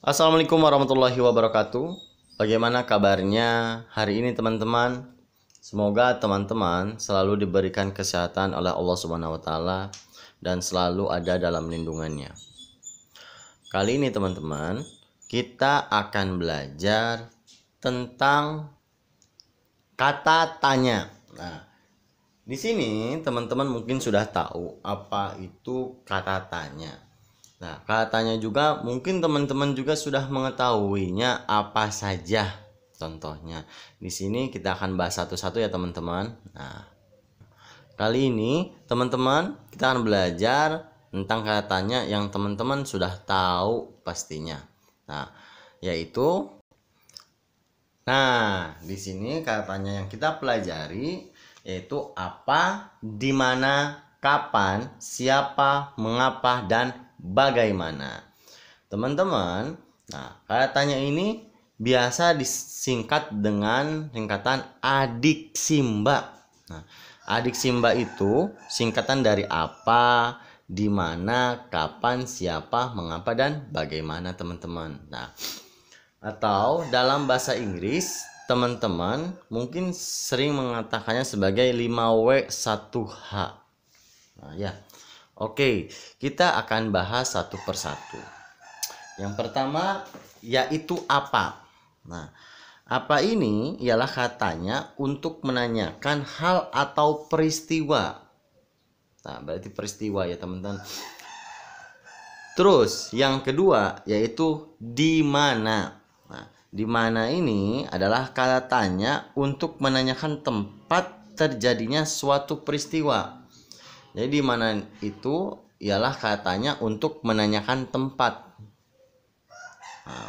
Assalamualaikum warahmatullahi wabarakatuh. Bagaimana kabarnya hari ini teman-teman? Semoga teman-teman selalu diberikan kesehatan oleh Allah Subhanahu wa taala dan selalu ada dalam lindungannya. Kali ini teman-teman, kita akan belajar tentang kata tanya. Nah, di sini teman-teman mungkin sudah tahu apa itu kata tanya. Nah, katanya juga mungkin teman-teman juga sudah mengetahuinya apa saja. Contohnya, di sini kita akan bahas satu-satu ya teman-teman. Nah, kali ini teman-teman kita akan belajar tentang katanya yang teman-teman sudah tahu pastinya. Nah, yaitu di sini katanya yang kita pelajari yaitu apa, di mana, kapan, siapa, mengapa, dan bagaimana. Teman-teman, katanya ini biasa disingkat dengan singkatan adik Simba. Nah, adik Simba itu singkatan dari apa, di mana, kapan, siapa, mengapa, dan bagaimana teman-teman. Nah, atau dalam bahasa Inggris teman-teman mungkin sering mengatakannya sebagai 5W1H. Nah, ya. Oke, kita akan bahas satu persatu. Yang pertama yaitu apa. Nah, apa ini ialah katanya untuk menanyakan hal atau peristiwa. Nah, berarti peristiwa ya teman-teman. Terus yang kedua yaitu di mana. Nah, di mana ini adalah kata tanya untuk menanyakan tempat terjadinya suatu peristiwa. Jadi di mana itu ialah katanya untuk menanyakan tempat. Nah,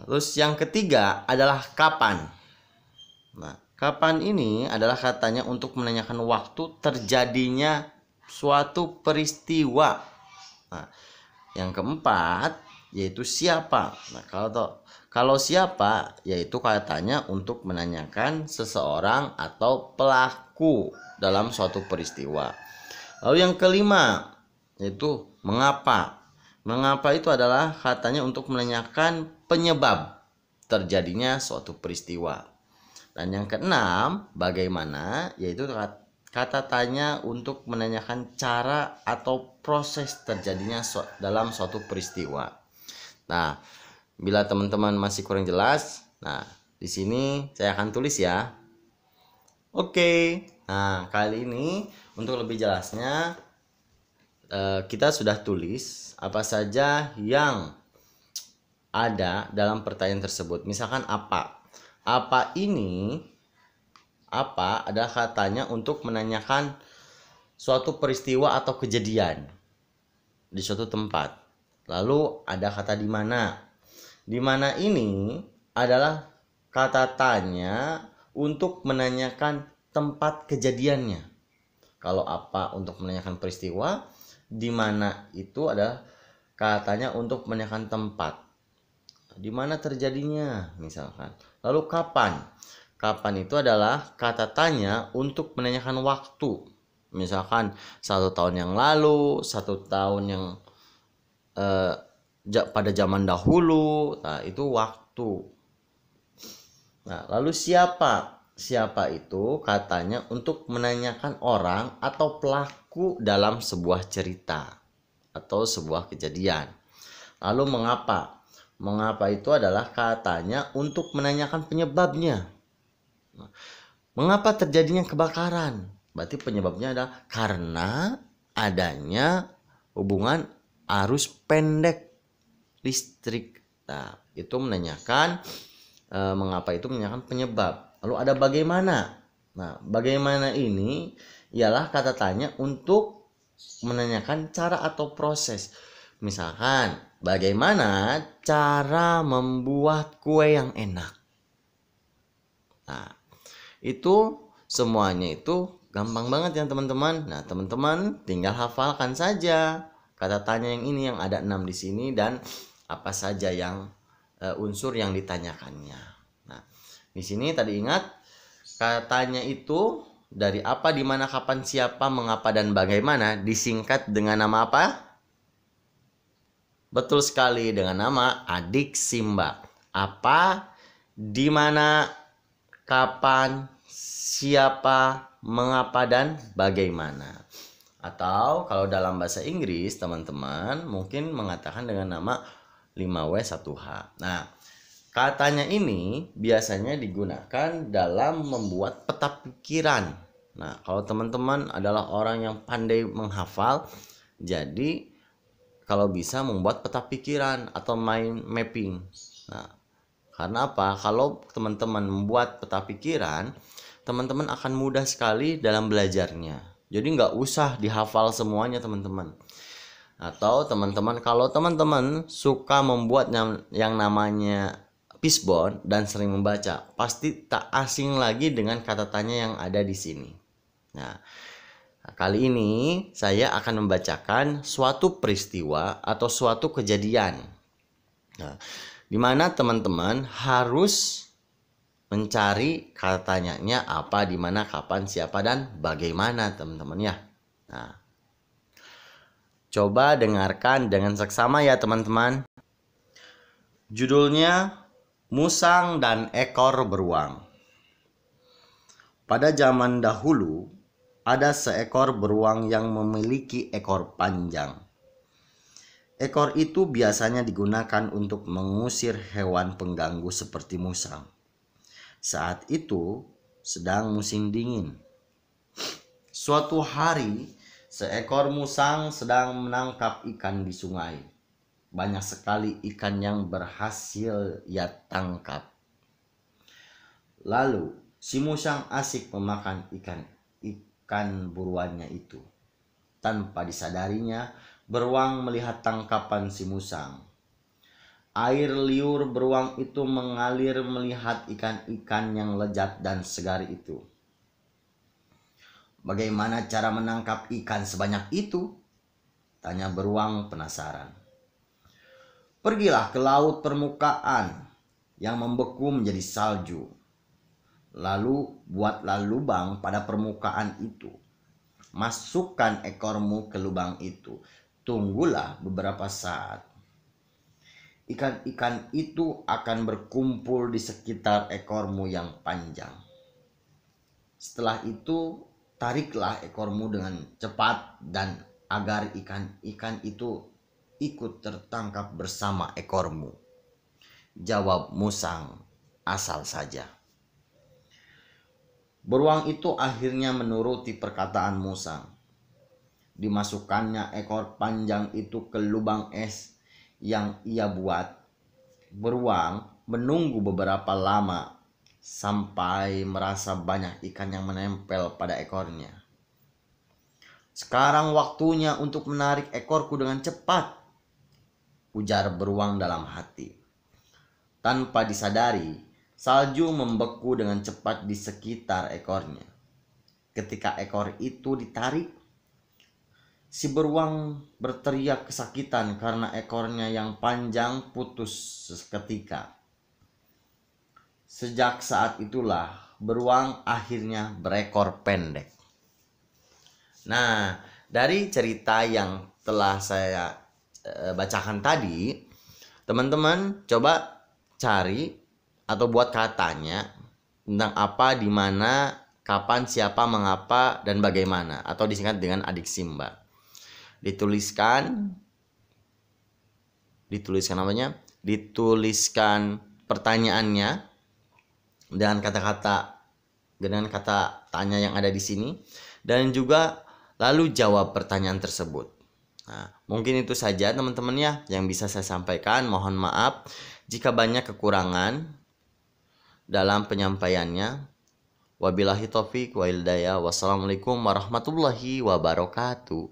terus yang ketiga adalah kapan. Nah, kapan ini adalah katanya untuk menanyakan waktu terjadinya suatu peristiwa. Nah, yang keempat yaitu siapa. Nah, kalau siapa yaitu katanya untuk menanyakan seseorang atau pelaku dalam suatu peristiwa. Lalu yang kelima yaitu mengapa. Mengapa itu adalah katanya untuk menanyakan penyebab terjadinya suatu peristiwa. Dan yang keenam bagaimana, yaitu kata tanya untuk menanyakan cara atau proses terjadinya dalam suatu peristiwa. Nah, bila teman-teman masih kurang jelas, di sini saya akan tulis ya. Oke. Nah, kali ini untuk lebih jelasnya kita sudah tulis apa saja yang ada dalam pertanyaan tersebut. Misalkan apa? Apa ini adalah katanya untuk menanyakan suatu peristiwa atau kejadian di suatu tempat. Lalu ada kata di mana. Di mana ini adalah kata tanya untuk menanyakan tempat kejadiannya. Kalau apa untuk menanyakan peristiwa, di mana itu adalah katanya untuk menanyakan tempat. Di mana terjadinya misalkan. Lalu kapan? Kapan itu adalah kata tanya untuk menanyakan waktu. Misalkan 1 tahun yang lalu, 1 tahun yang pada zaman dahulu. Nah, itu waktu. Nah, lalu siapa? Siapa itu katanya untuk menanyakan orang atau pelaku dalam sebuah cerita atau sebuah kejadian. Lalu mengapa? Mengapa itu adalah katanya untuk menanyakan penyebabnya. Mengapa terjadinya kebakaran? Berarti penyebabnya adalah karena adanya hubungan arus pendek listrik. Nah, itu menanyakan mengapa, itu menanyakan penyebab. Lalu ada bagaimana. Nah, bagaimana ini ialah kata tanya untuk menanyakan cara atau proses. Misalkan, bagaimana cara membuat kue yang enak. Nah, itu semuanya itu gampang banget ya teman-teman. Nah, teman-teman tinggal hafalkan saja kata tanya yang ini, yang ada 6 di sini, dan apa saja yang unsur yang ditanyakannya. Nah, di sini tadi ingat katanya itu dari apa, di mana, kapan, siapa, mengapa, dan bagaimana disingkat dengan nama apa? Betul sekali, dengan nama Adik Simba. Apa, di mana, kapan, siapa, mengapa, dan bagaimana. Atau kalau dalam bahasa Inggris teman-teman mungkin mengatakan dengan nama 5W1H. Nah, katanya ini biasanya digunakan dalam membuat peta pikiran. Nah, kalau teman-teman adalah orang yang pandai menghafal, jadi kalau bisa membuat peta pikiran atau main mapping. Nah, karena apa? Kalau teman-teman membuat peta pikiran, teman-teman akan mudah sekali dalam belajarnya. Jadi nggak usah dihafal semuanya teman-teman. Atau teman-teman, kalau teman-teman suka membuat yang namanya fishbone dan sering membaca, pasti tak asing lagi dengan kata tanya yang ada di sini. Nah, kali ini saya akan membacakan suatu peristiwa atau suatu kejadian. Nah, di mana teman-teman harus mencari kata tanyanya apa, di mana, kapan, siapa, dan bagaimana teman-teman ya. Nah, coba dengarkan dengan seksama ya teman-teman. Judulnya Musang dan Ekor Beruang. Pada zaman dahulu, ada seekor beruang yang memiliki ekor panjang. Ekor itu biasanya digunakan untuk mengusir hewan pengganggu seperti musang. Saat itu sedang musim dingin. Suatu hari, seekor musang sedang menangkap ikan di sungai. Banyak sekali ikan yang berhasil ia tangkap. Lalu, si musang asik memakan ikan buruannya itu. Tanpa disadarinya, beruang melihat tangkapan si musang. Air liur beruang itu mengalir melihat ikan-ikan yang lezat dan segar itu. Bagaimana cara menangkap ikan sebanyak itu? Tanya beruang penasaran. Pergilah ke laut permukaan yang membeku menjadi salju. Lalu buatlah lubang pada permukaan itu. Masukkan ekormu ke lubang itu. Tunggulah beberapa saat. Ikan-ikan itu akan berkumpul di sekitar ekormu yang panjang. Setelah itu, tariklah ekormu dengan cepat dan agar ikan-ikan itu ikut tertangkap bersama ekormu. Jawab musang asal saja. Beruang itu akhirnya menuruti perkataan musang. Dimasukkannya ekor panjang itu ke lubang es yang ia buat. Beruang menunggu beberapa lama sampai merasa banyak ikan yang menempel pada ekornya. Sekarang waktunya untuk menarik ekorku dengan cepat, ujar beruang dalam hati. Tanpa disadari, salju membeku dengan cepat di sekitar ekornya. Ketika ekor itu ditarik, si beruang berteriak kesakitan karena ekornya yang panjang putus seketika. Sejak saat itulah beruang akhirnya berekor pendek. Nah, dari cerita yang telah saya bacakan tadi, teman-teman coba cari atau buat katanya tentang apa, di mana, kapan, siapa, mengapa, dan bagaimana, atau disingkat dengan Adik Simba. Dituliskan pertanyaannya dengan kata tanya yang ada di sini, dan juga lalu jawab pertanyaan tersebut. Nah, mungkin itu saja teman-teman ya yang bisa saya sampaikan. Mohon maaf jika banyak kekurangan dalam penyampaiannya. Wabillahi taufiq wa hidayah. Wassalamualaikum warahmatullahi wabarakatuh.